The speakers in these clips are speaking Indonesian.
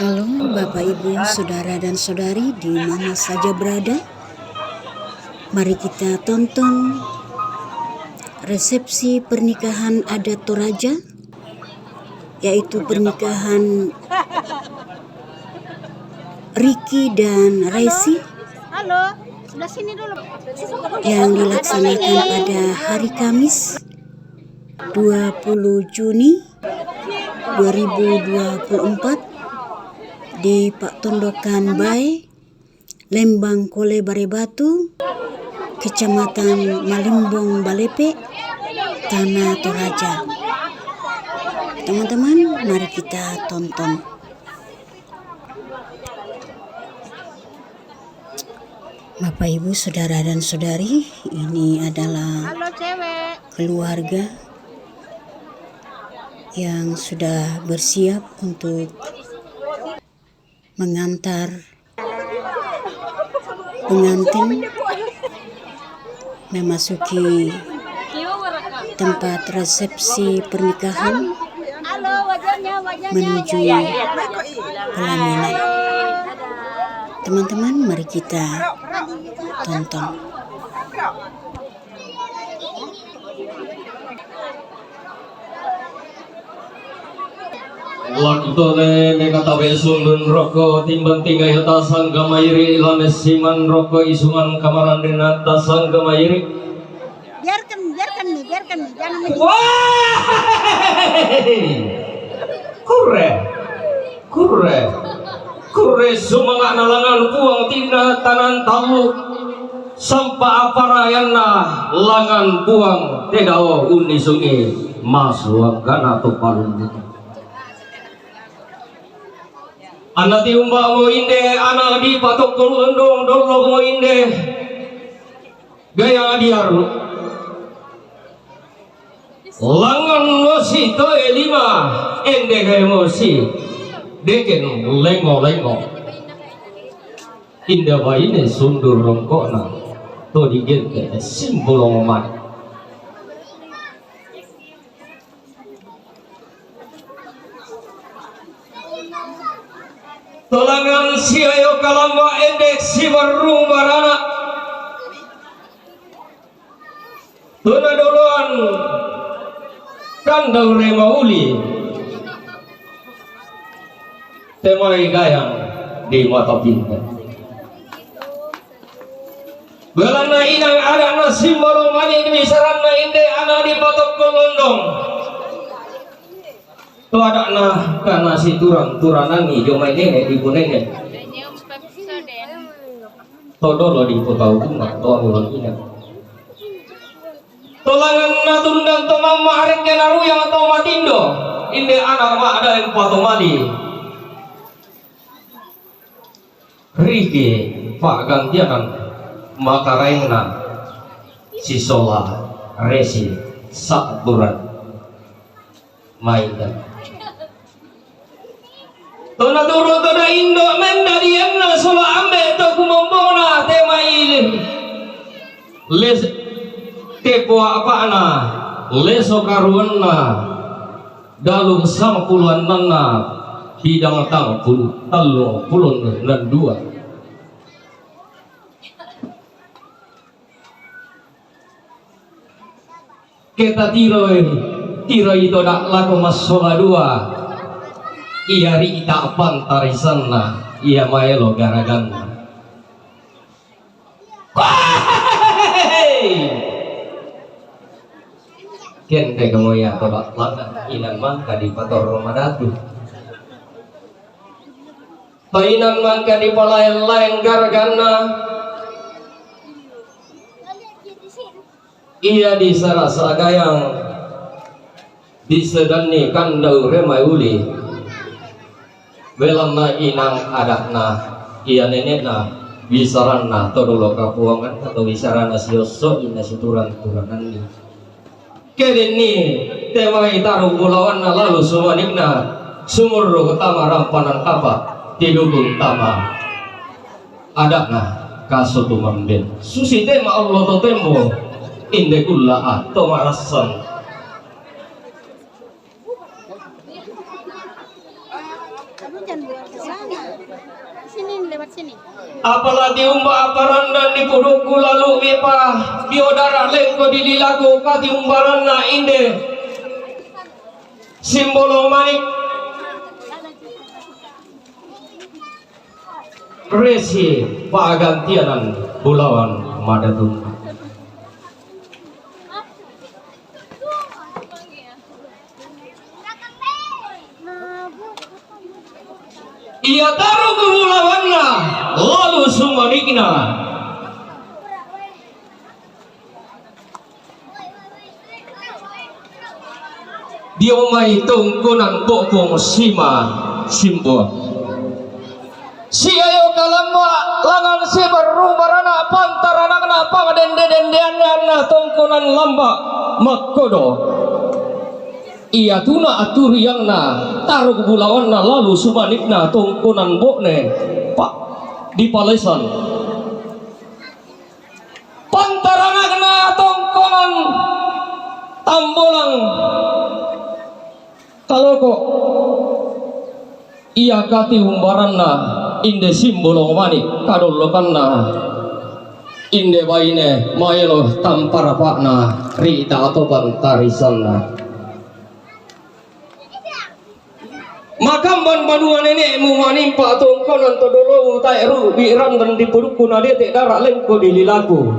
Halo Bapak Ibu, Saudara dan Saudari di mana saja berada. Mari kita tonton resepsi pernikahan adat Toraja, yaitu pernikahan Ricky dan Resi yang dilaksanakan pada hari Kamis 20 Juni 2024 di Pak Tondokan Bae, Lembang Kole Barebatu, Kecamatan Malimbong Balepe, Tanah Toraja. Teman-teman, mari kita tonton. Bapak, Ibu, Saudara dan Saudari, ini adalah keluarga yang sudah bersiap untuk mengantar pengantin memasuki tempat resepsi pernikahan menuju pelaminan. Teman-teman, mari kita tonton. Laktole nekatabe sundun roko timbang tinggai atasan gamayri ilanes siman roko isungan kamaran dengan atasan gamayri. Biarkan nih, jangan Wah! Kure sumangak nalangan puang tina tanan talu sampa aparayana langan puang tedao uni sungi masuak kana to palun. Anak ti umba mo inde, anak di patok kolondong dolog mo inde, gaya adiaru. Langan mosi to elima, ende gaya mosi, deken lengo. Indah baine sundur rongkona, to digente simbol omat. Tolangan siayo kalamba endek si barung barana tuna duluan kandang remauli temai gayang di mata pinta belana inang ada nasi maromani di sarana inde anak di patok kolondong to ada nah karena si turanangi jomai nenek ibu nenek to dolo di kota rumah to ulang ingat to langan natundang to mama arek kenaru yang to matindo inde anak ma ada yang pato mali Riki pak gantianan maka raingna si sola resi sak buran mainan tona turu tona indo menda diemna solo ambe to kumombona temail les tepo apana leso karuanna dalung sampuluhan nana bidang tang pulun dan dua kita tiro itu dak laku masola dua iya rita pantarisanna iya maelo garaganna kente kamu ya tolak langan inan mangka di pator romadatu inan mangka di palain-lain garaganna iya di sarasa gayang disedani kandau remai uli belamna inang adakna iya nenekna bisaranna todolo kapuangan atau bisarana sioso ina situran-turanan ni kedeni temai taruh bulawanna lalu sumanikna sumur utama rampanan apa tidukun tama adakna kasutu mamben susi tema Allah to tembo inde kulla to marasan Aduh, jangan buat ke sana. Sini, lewat sini. Apalagi umba aparan dan dipuduku lalu mipa biodara lengko dililaku kati umbaran na inde simbolo manik resi pagantianan bulawan madatun. Ia taruh ke bulawanna lalu sumanikna dia mai tungkunan bokong sima simbo si ayo kalamba langan si barubarana pantarana pangadende-dendeana tungkunan lamba makodo ia tuna atur yang na taruh ke bulawan na lalu sumanikna tungkunan bokne pak di palesan pantarana kena tungkunan tambolang kalau kok ia kati umbaran na inde simbolo manik kadolokan na inde baine maelo tampara pak na rita atau bantarisan na makamban baduan nenek mu manimpa tongkonan todolo tairu biran dan dipuduku nade te darak lengko dililaku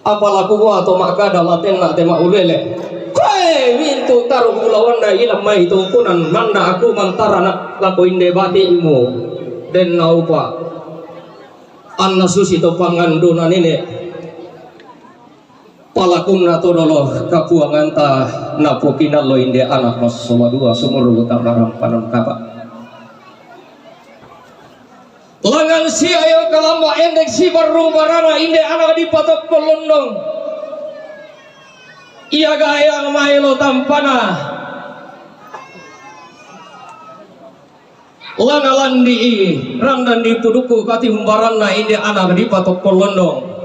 apalaku wa to makada laten na tema ulele koi mintu taruh bulawan na ilam mai tongkonan manda aku mantara nak lako inde batimu den naupa anna susi to pangandona nenek palakum na todolo kapuangan ta napokina lo inde anak mas sama dua sumur utamaram panon kapa langan si ayo kalamba endek si baru barana inde anak di patok kolondong iya gayang maelo tampana lana landi randan di puduku kati humbarana inde anak di patok kolondong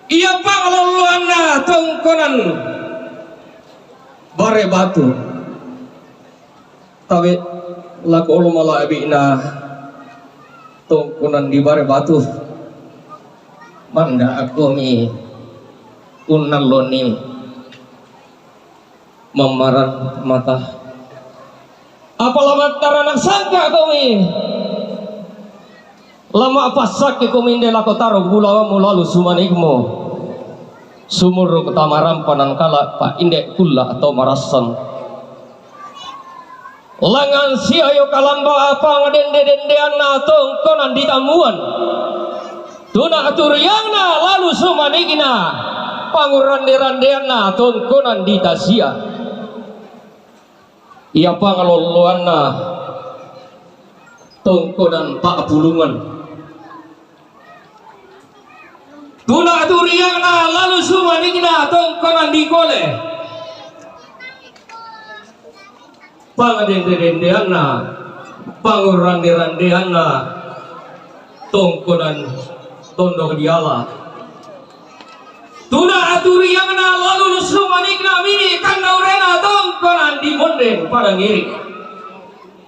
ia pangluluana tongkonan bare batu tapi laku ulu malah abina tongkonan di bare batu manda aku mi unan loni memaran mata apalah taranak sangka kami lama pasak ke kominde lako taruh bulawamu lalu sumanikmu sumur ketamaram panan kala pak indek kula atau marasan langan si ayo kalamba apa ngadende-dendeana tongkonan ditamuan tuna aturiangna lalu sumanikina pangurande-randeana tongkonan ditasia ia pangaloluanna tongkonan pak bulungan tuna turiangna lalu sumanikna tongkonan dikole pangadende-dendeana pangurande-randeana tongkonan tondok diala tuna aturiangna lalu sumanikna mini kandaurena tongkonan dimondeng pada ngiri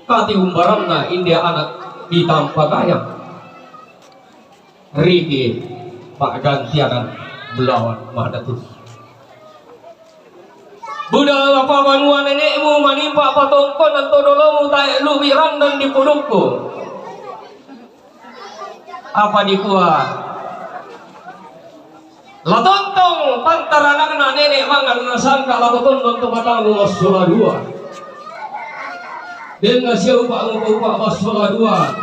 kati umbaranna india anak ditampa kaya riki pak gantianan belawan madatun budal apa manuan nenekmu manimpa patongkon dan todolomu taek lubiran dan dipudukku apa dikuat latontong pantaranakna nenek mangan nasangka latotondong tumatangmu masola dua dengan siapa ngupa masola dua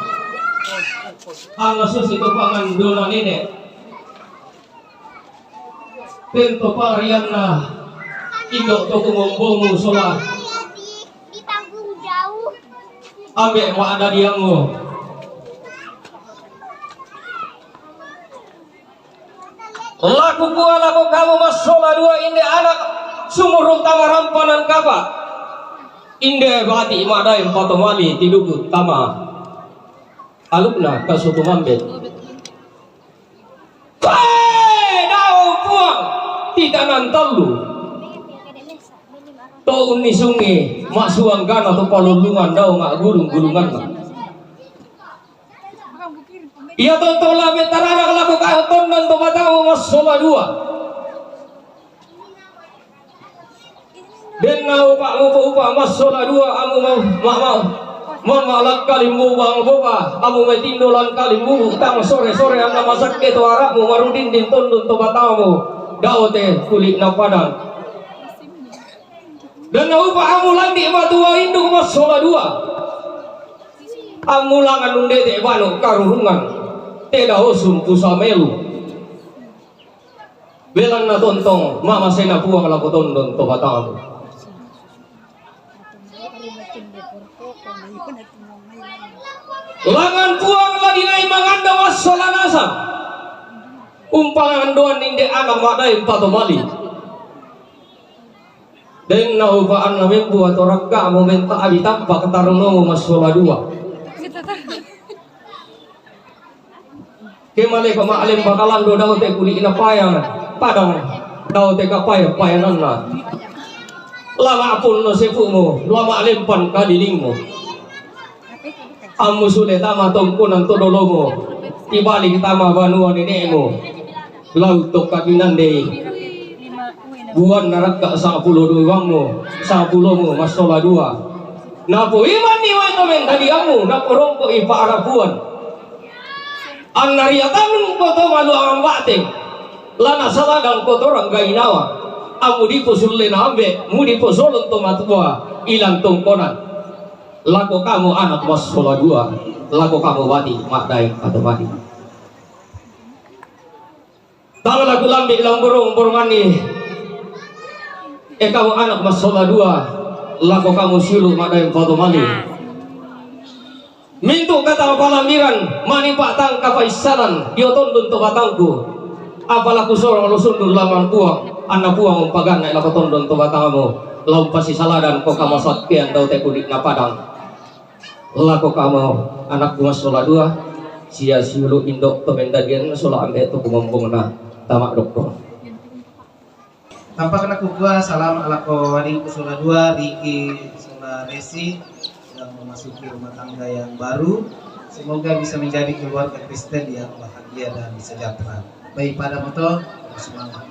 anasus itu pangan dona nenek tento parianna indok toko ngombomu sola ditanggung jauh ambek mau ada diamu laku gua laku kamu masola dua inde anak sumur tamaram panan kapa inde bati madai patomali tiduku tama alupna kasutu mambet tidak nantalu to uni sungi mak suanggan atau palulungan daw mak gulung-gulungan mak. Iya tonton lah veterana kalau kau tonton to batamu mas sola dua. Den nau pak mu upa mas sola dua amu mau mon malak kalimu bang boba amu metindolan kalimu tang sore-sore anda masak ke to arakmu marudin din tonton to batamu daw te kulit na padang. Dan upa amu landi matua induk mas sola dua. Amu langan unde te banu karurungan. Tidak usum pusamelu belan na tontong mama sena puang la potondon to batang langan puang la dinai manganda wassalanasa umpangan doan inde anak madai pato mali den na upaan na membu atau rakka momenta abi tampa ketarunomu masola dua. Kemale kemaalem bakalan do daw te kuli ina payang padang daw te kapay payanan na lama pun no sepumu lama lempan kadilingmu amu sude tama tongkunan todolomo tibalik tama banua nenekmu laut tok kabinan de buan narakka 10 duwangmu 10mu masola dua napo iman ni wa komen tadi amu napo rompo ipa arapuan Annariatan koto malu ang bating lana salagang koto orang gainawa amu di pusulin ambe mudi pusulun tomatua ilang tongkonan lako kamu anak mas sola dua lako kamu wati makdai atau wati tangan aku lambi ilang burung burungani kamu anak mas sola dua lako kamu silu makdai foto mali mintu kata palamiran mani pak tang kapaisaran dia tondun to batangku apalaku sorong lusundur laman puang anak puang umpagan naik lako tondun to batangmu lau pasti saladan kok kamu satkian dau te kudik na padang lako kamu anak mas sola dua sia siulu indok to mendadian sola ambe to kumompong na tamak doktor tanpa kena kukua salam ala ko wadingku sola dua Riki sola resi yang memasuki rumah tangga yang baru, semoga bisa menjadi keluarga Kristen yang bahagia dan sejahtera. Baik pada moto semangat.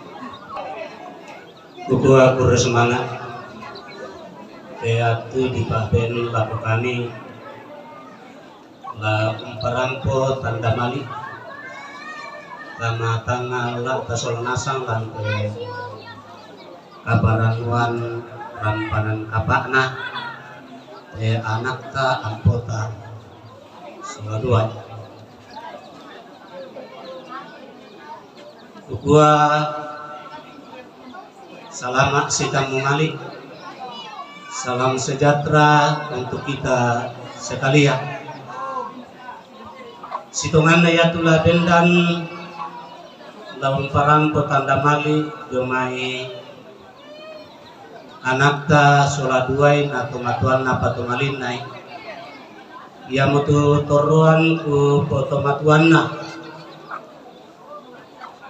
Kukua kura semangat. Teatu di paben lapo kami la umparampo tanda mali lama tanggal la tasol nasang lan ke kabaranwan rampanan kapakna anak ta ampota sola dua kukua selamat sedang mengali salam sejahtera untuk kita sekalian situngan dayatullah bendan laun parang petanda mali jomai anak ta sola duain atau matuan apa tumalin naik ia mutu toruan ku foto matuan na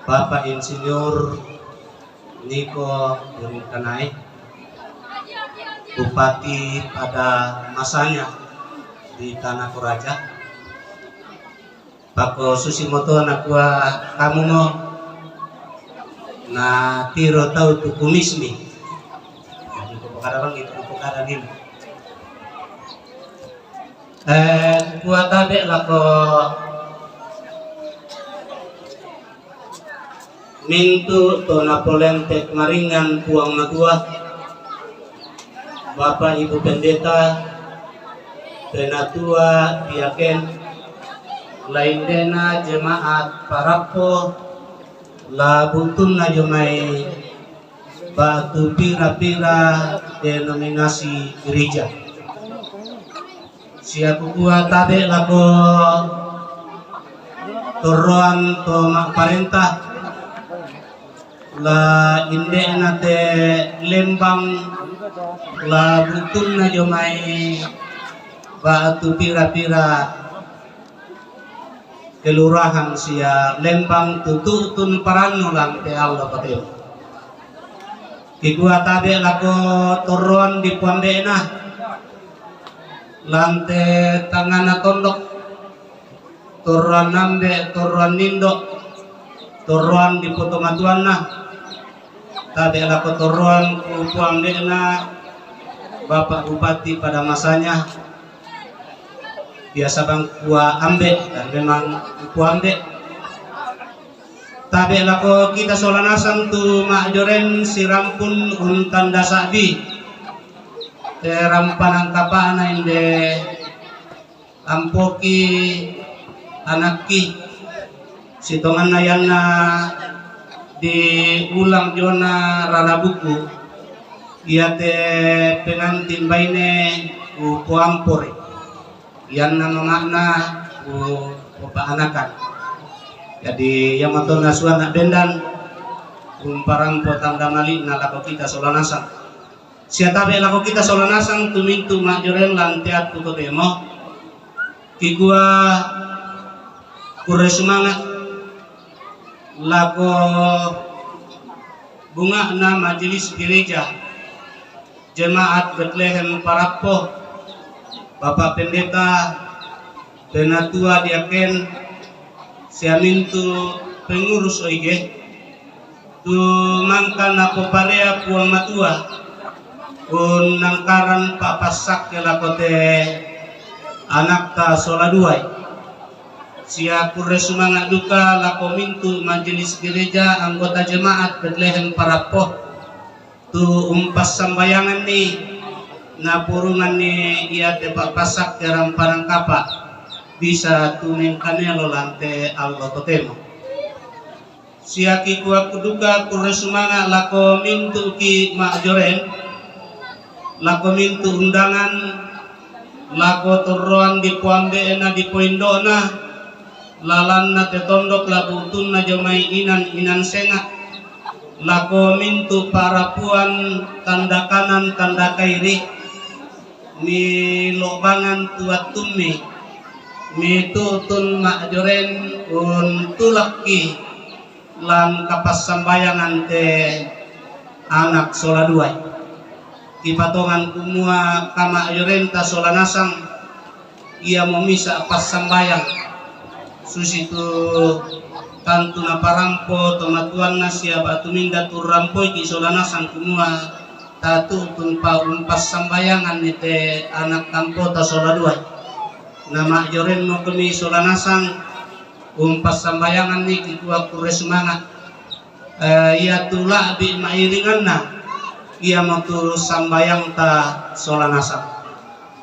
Bapak Insinyur Niko Kanai Bupati pada masanya di Tanah Toraja Pako Susimoto anakua kamu mo na tiro tau tu kumismi kadang itu perkara ini kuat tabe lako mintu to napolen tek maringan puang natua Bapak Ibu Pendeta Penatua Piaken lain dena jemaat parapo la buntun na jomai batu pira-pira denominasi gereja siapu kuat tabe lako toroan to mak parentah la inde nate lembang la butun na jomai batu pira-pira kelurahan sia lembang tututun parannulang te Allah patel Kikua tabe lako toron di puambe na lante tangana tondok toruan nambe toruan nindo toruan di potomatuan na tabe lako toruan ku puambe na Bapak Bupati pada masanya biasa bang kuah ambe dan memang kuah ambe tabe lako kita solanasan tu mak joren sirampun untan dasabi terampanang kapana inde ampoki anaki sitongan nayana di ulang jona rarabuku ia te pengantin baine u poampore yang nama makna anakan. Jadi yang maton nasuan nak bendan parang potang damali na lako kita solanasan. Siatabe lako kita solanasan tumintu majoren lantiat tuto demo. Kigua kure semangat lako bunga na majelis gereja Jemaat Bethlehem Parapo Bapak Pendeta Penatua Diaken Siamintu pengurus oige tu mangkan ako parea puang matua kun nangkaran papasak ke lakote anak ta soladuai sia kure sumanga duka lako mintu majelis gereja anggota jemaat Bethlehem Parapo tu umpas sambayangan ni na purungan ni ia tepak pasak ke ramparang kapa bisa tuning kanelo lante allo totemo siaki kuak kuduka kure sumanga lako mintu ki mak joren lako mintu undangan lako toroan di puambe na di poindona lalan na tetondok labutun na jomai inan senga lako mintu para puan tanda kanan tanda kairi mi lobangan tuat tumi mi tutun mak joren un tulaki lan kapas sambayangan te anak soladuai kipatongan kumua kama joren ta solanasang ia memisa pas sambayang susitu tantu na parampo tomatuan na siya batu minda turampo ki solanasan kumua tatu tun paun pas sambayangan nite anak kampo ta soladuai nama joren mo kemi solanasan pas sambayangan ni kikuak kure semangat ia tula bi mairingan na ia mau tu sambayang ta solanasan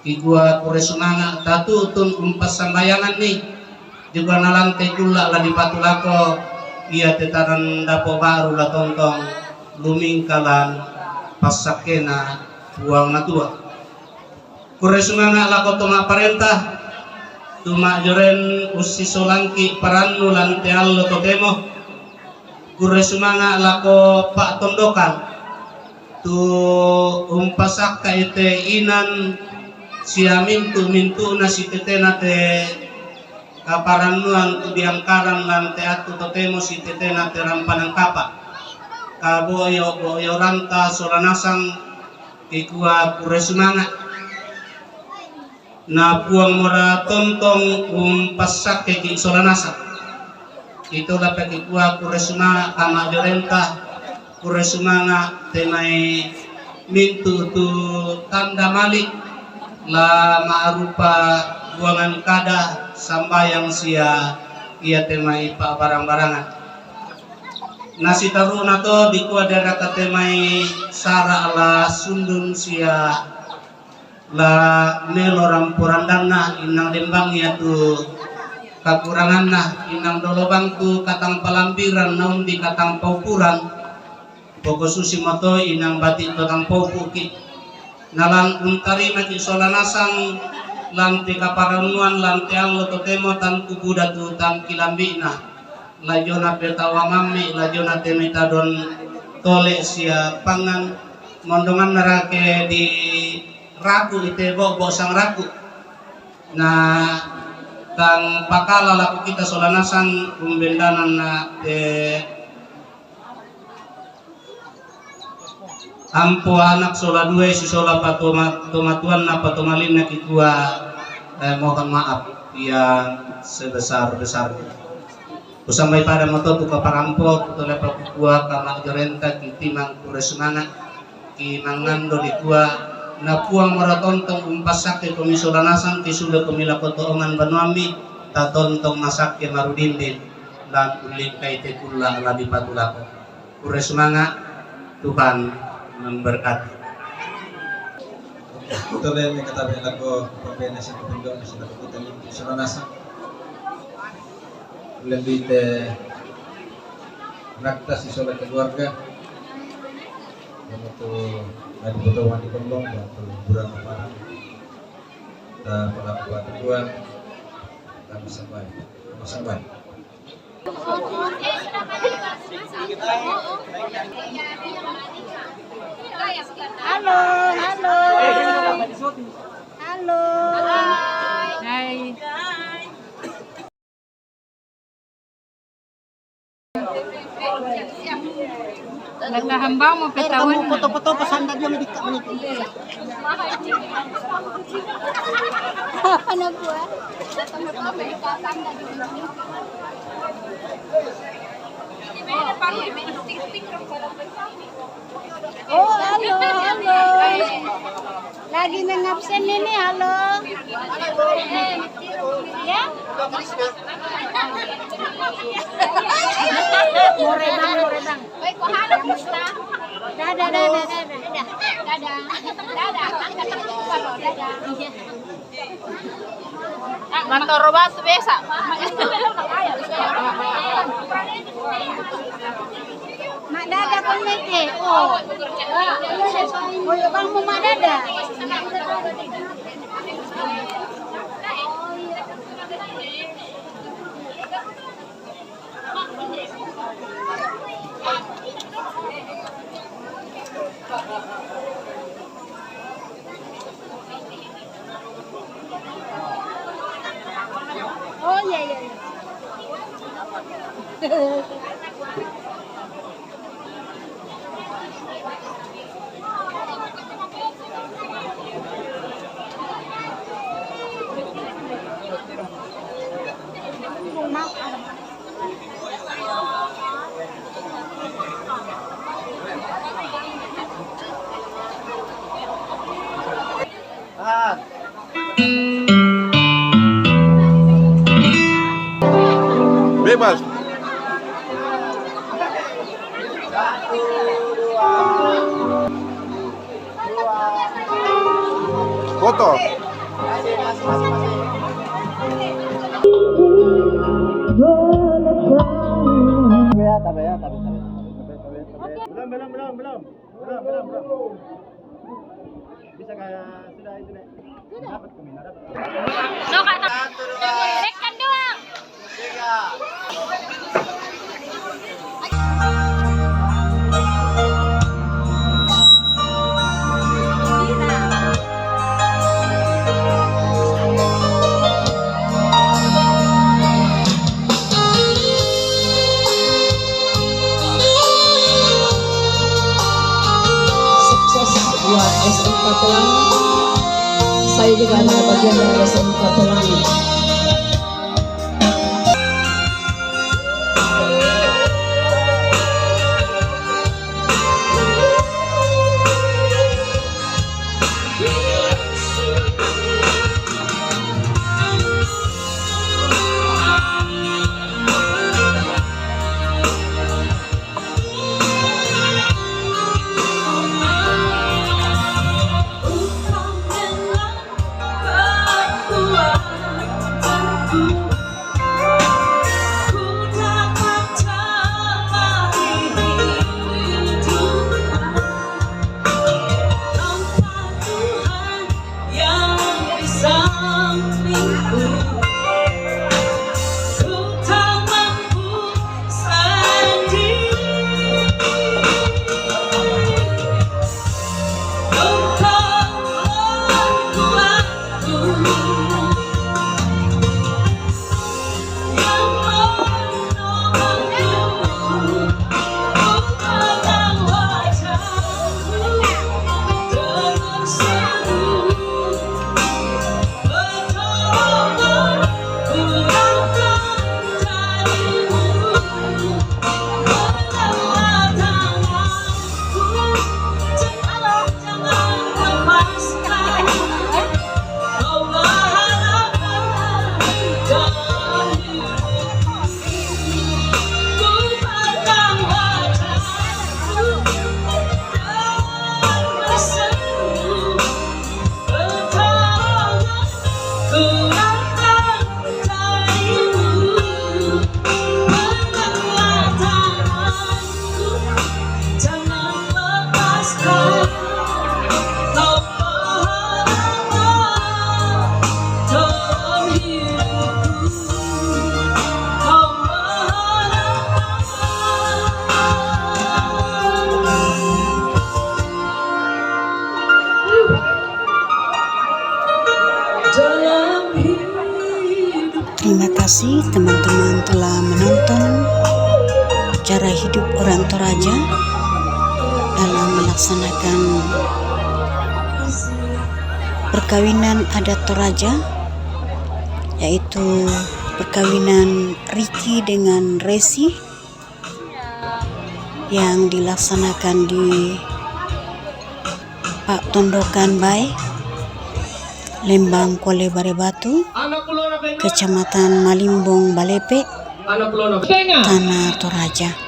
kikuak kure semangat tatu tun pas sambayangan ni juga nalantai kula lah di patulako ia tetaran dapo baru lah tontong lumingkalan pasakena buang matua kure sumanga lako toma parentah tuma joren usi solangki parannu lante allo totemo kure sumanga lako pak tondokan tu umpasak kaite inan siamintu mintu nasi tetena te kaparannuan tu diangkaran lante atu totemo si tetena terampanang kapa kaboyo boyo ranta solanasang kikua kure semangat na puang mora tontong pasak kiki solanasang itu dapat kikua kure semangat kama jorenta kure semangat temai mintu tu tanda malik la maarupa buangan kada sambayang sia ia temai pa barang-barangan nasi taruna to di kuadara katemai sara ala sundun sia la melo rampurandangna inang dembang ya tu kakurangan na inang dolobang tu katang palampiran naun di katang paupuran poko susi moto inang batik katang paupuki nalang untari maki solanasang lanti kaparanuan lanti allo totemo tan kubuda tu tan kilambina lajona petawa mami lajona temitadon tole sia pangan mondongan narake di raku ite bo sang raku nah tang pakala laku kita solanasan umbendanan na ampo anak sola dua si sola patomatuan na patomalin na kitua mohon maaf yang sebesar-besarnya. Kusampai pada moto tu kaparampok tu lepa kukua kamak jorenta kitimang kuresmana ki mangando di tua na puang maratontong umpasak ke komisolanasan ki sudah pemila kotoongan banuami ta tontong masak ke marudindin dan ulik kay tekulla labi patulako kuresmana Tuhan memberkati. Betul yang katakan lagu pembina sa kapindong na sila kapitan yung komisolanasan. Lebih nakta si solat keluarga dan itu ada potongan di Kondong dan bulan apa dan pelaku tuan kami sampai Halo, halo. Halo. Hai. Nagkahambang mo pitawan. Foto-foto pasanda dia medika menit. Ano po? Oh, halo, halo. Lagi mengabsen ini, halo. Ya? Morebang. Baik, kok halo, Musta? Dadah. Mantor batu biasa. Mak dada pemete. Oh. Oh, bang mau mak dada. Oh iya. Bebas. Foto. Belum. Bisa kayak sudah itu deh. Dapat kemina dapat. Rekan doang. buat SMK Pelangi. Saya juga adalah bagian dari SMK Pelangi. Terima kasih teman-teman telah menonton cara hidup orang Toraja dalam melaksanakan perkawinan adat Toraja, yaitu perkawinan Ricky dengan Resi yang dilaksanakan di Pak Tondokan Bay, Lembang Kuala Barebatu, Kecamatan Malimbong Balepe, Tanah Toraja.